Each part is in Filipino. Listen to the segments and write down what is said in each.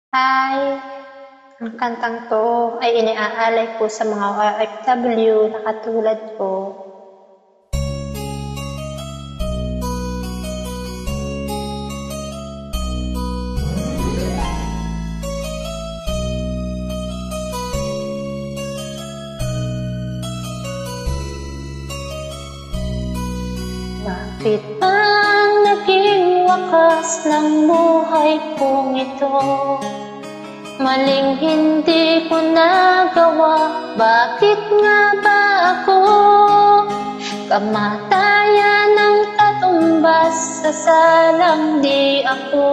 Hi! Ang kantang 'to ay iniaalay ko sa mga OFW na katulad ko. Bakit ang naging wakas ng buhay kong ito? Maling hindi ko nagawa, bakit nga ba ako? Kamatayan ng katumbas, sasalang di ako.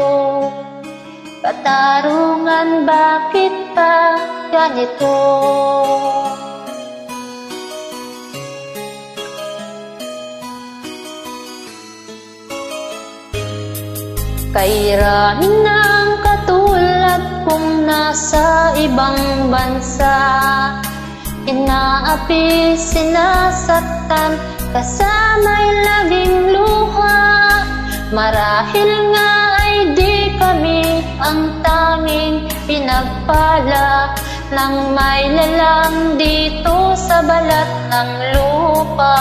Katarungan, bakit pa ganito? Kairamin ng katulad kong nasa ibang bansa, inaapi, sinasaktan, kasama'y laging luha. Marahil nga ay di kami ang tanging pinagpala ng may lalang dito sa balat ng lupa.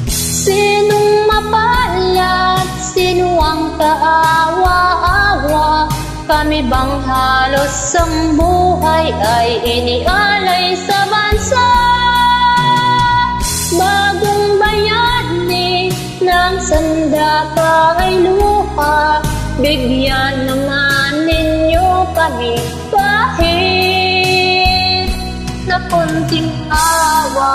Sinong mapalad, sino ang kaawa-awa? Kami bang halos ang buhay ay inialay sa bansa? Bagong bayani ng sandata ay luha, bigyan naman ninyo kami kahit na konting awa.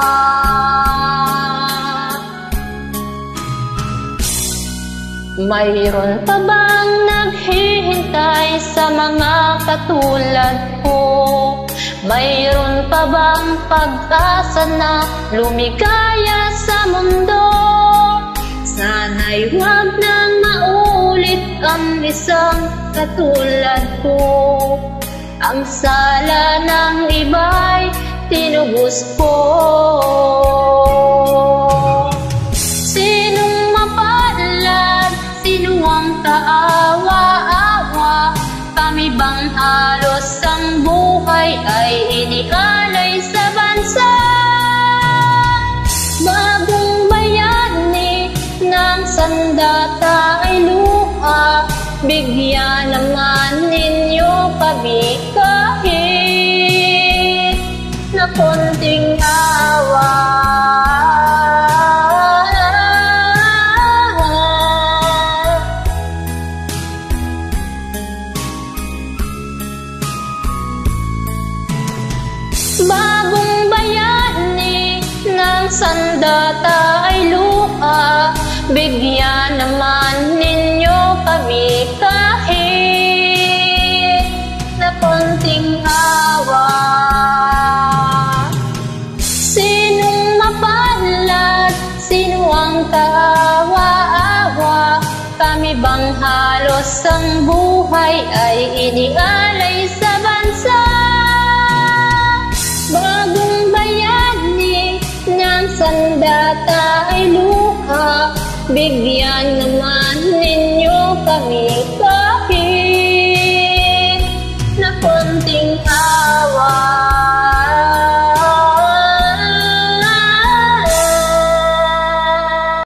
Mayroon pa bang naghihintay sa mga katulad ko? Mayroon pa bang pag-asa na lumikaya sa mundo? Sana'y huwag nang maulit ang isang katulad ko. Ang sala ng iba'y tinubos ko. Kaawa-awa, kami bang halos ang buhay ay inialay sa bansa? Bagong bayani ng sandata ay luha, bigyan naman ninyo kami kahit na konting awa. Bagong bayani ng sandata ay luha, bigyan naman ninyo kami kahit na konting awa. Sinong mapalad, sino ang kaawa-awa? Kami bang halos ang buhay ay inialay sa bansa? Bagong bayani ng sandata ay luha, bigyan naman ninyo kami